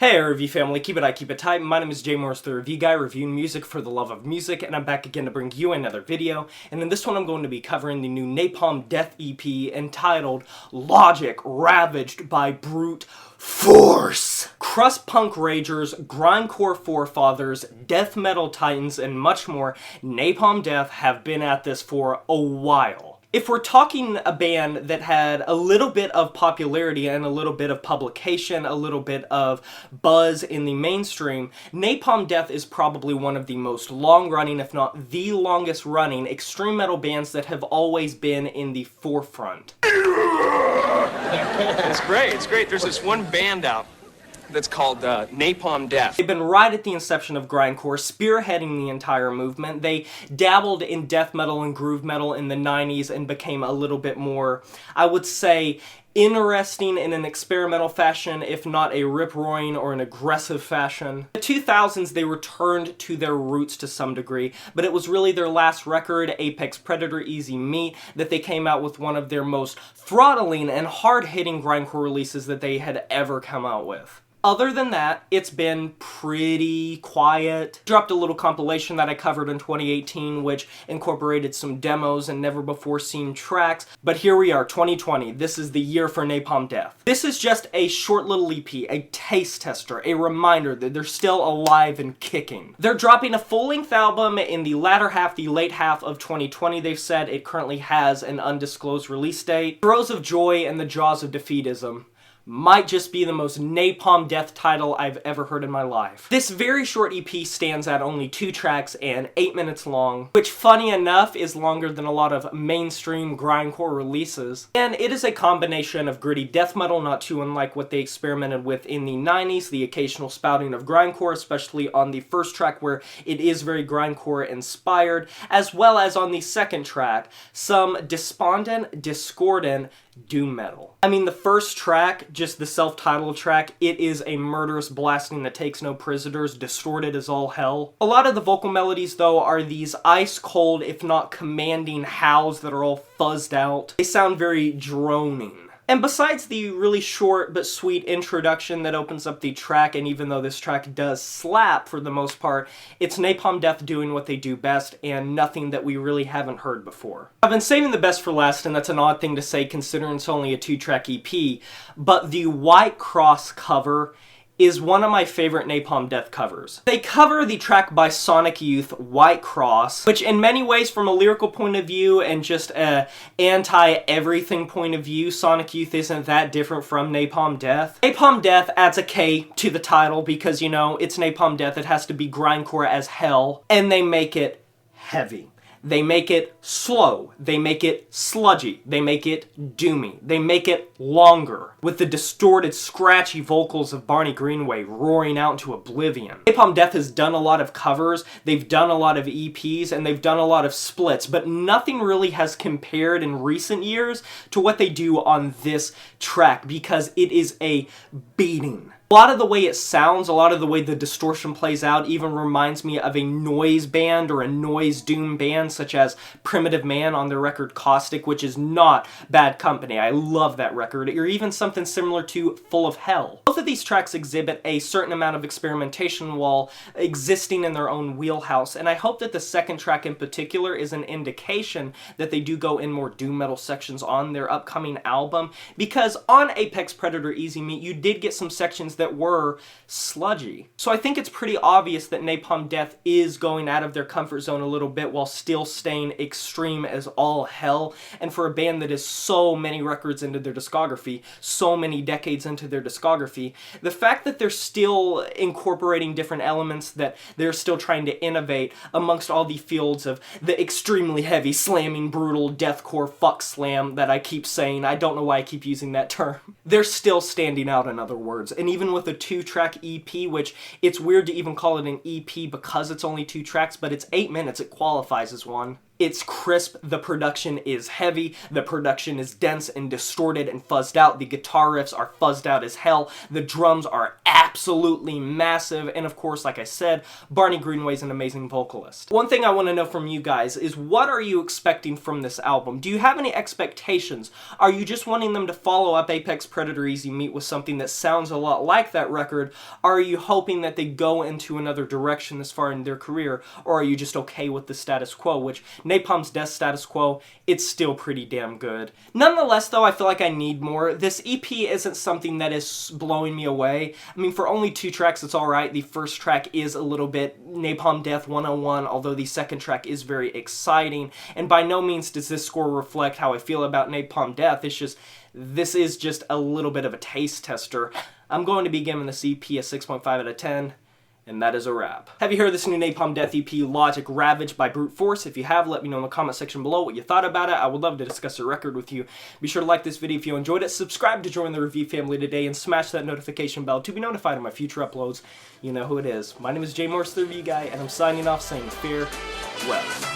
Hey review family, keep it tight. My name is Jay Morris, the review guy, reviewing music for the love of music, and I'm back again to bring you another video. And in this one I'm going to be covering the new Napalm Death EP entitled Logic Ravaged by Brute Force. Crust punk ragers, grindcore forefathers, death metal titans, and much more, Napalm Death have been at this for a while. If we're talking a band that had a little bit of popularity and a little bit of publication, a little bit of buzz in the mainstream, Napalm Death is probably one of the most long-running, if not the longest-running, extreme metal bands that have always been in the forefront. It's great. There's this one band out that's called Napalm Death. They've been right at the inception of grindcore, spearheading the entire movement. They dabbled in death metal and groove metal in the 90s and became a little bit more, I would say, interesting in an experimental fashion, if not a rip-roaring or an aggressive fashion. In the 2000s, they returned to their roots to some degree, but it was really their last record, Apex Predator Easy Meat, that they came out with one of their most throttling and hard-hitting grindcore releases that they had ever come out with. Other than that, it's been pretty quiet. Dropped a little compilation that I covered in 2018, which incorporated some demos and never-before-seen tracks. But here we are, 2020. This is the year for Napalm Death. This is just a short little EP, a taste tester, a reminder that they're still alive and kicking. They're dropping a full-length album in the latter half, the late half of 2020. They've said it currently has an undisclosed release date. Throes of Joy and the Jaws of Defeatism might just be the most Napalm Death title I've ever heard in my life. This very short EP stands at only 2 tracks and 8 minutes long, which funny enough is longer than a lot of mainstream grindcore releases. And it is a combination of gritty death metal, not too unlike what they experimented with in the 90s, the occasional spouting of grindcore, especially on the first track where it is very grindcore inspired, as well as on the second track, some despondent, discordant doom metal. I mean, the first track, just the self-titled track, it is a murderous blasting that takes no prisoners, distorted as all hell. A lot of the vocal melodies, though, are these ice-cold, if not commanding howls that are all fuzzed out. They sound very droning. And besides the really short but sweet introduction that opens up the track, and even though this track does slap for the most part, it's Napalm Death doing what they do best and nothing that we really haven't heard before. I've been saving the best for last, and that's an odd thing to say considering it's only a 2-track EP, but the White Cross cover is one of my favorite Napalm Death covers. They cover the track by Sonic Youth, White Cross, which in many ways from a lyrical point of view and just a anti-everything point of view, Sonic Youth isn't that different from Napalm Death. Napalm Death adds a K to the title because, you know, it's Napalm Death, it has to be grindcore as hell, and they make it heavy. They make it slow, they make it sludgy, they make it doomy, they make it longer, with the distorted, scratchy vocals of Barney Greenway roaring out into oblivion. Napalm Death has done a lot of covers, they've done a lot of EPs, and they've done a lot of splits, but nothing really has compared in recent years to what they do on this track, because it is a beating. A lot of the way it sounds, a lot of the way the distortion plays out even reminds me of a noise band or a noise doom band such as Primitive Man on their record Caustic, which is not bad company. I love that record. Or even something similar to Full of Hell. Both of these tracks exhibit a certain amount of experimentation while existing in their own wheelhouse, and I hope that the second track in particular is an indication that they do go in more doom metal sections on their upcoming album, because on Apex Predator Easy Meat you did get some sections that were sludgy. So I think it's pretty obvious that Napalm Death is going out of their comfort zone a little bit while still staying extreme as all hell. And for a band that is so many records into their discography, so many decades into their discography, the fact that they're still incorporating different elements, that they're still trying to innovate amongst all the fields of the extremely heavy, slamming, brutal, deathcore fuck slam that I keep saying. I don't know why I keep using that term. They're still standing out, in other words. And even with a 2-track EP, which it's weird to even call it an EP because it's only 2 tracks, but it's 8 minutes, it qualifies as one. It's crisp, the production is heavy, the production is dense and distorted and fuzzed out, the guitar riffs are fuzzed out as hell, the drums are absolutely massive, and of course, like I said, Barney Greenway's an amazing vocalist. One thing I want to know from you guys is, what are you expecting from this album? Do you have any expectations? Are you just wanting them to follow up Apex Predator Easy Meat with something that sounds a lot like that record? Are you hoping that they go into another direction this far in their career? Or are you just okay with the status quo, which Napalm's Death status quo, it's still pretty damn good. Nonetheless, though, I feel like I need more. This EP isn't something that is blowing me away. I mean, for only 2 tracks, it's alright. The first track is a little bit Napalm Death 101, although the second track is very exciting. And by no means does this score reflect how I feel about Napalm Death. It's just, this is just a little bit of a taste tester. I'm going to be giving this EP a 6.5 out of 10. And that is a wrap. Have you heard this new Napalm Death EP, Logic Ravaged by Brute Force? If you have, let me know in the comment section below what you thought about it. I would love to discuss the record with you. Be sure to like this video if you enjoyed it, subscribe to join the review family today, and smash that notification bell to be notified of my future uploads. You know who it is. My name is Jay Morris, the Review Guy, and I'm signing off saying farewell.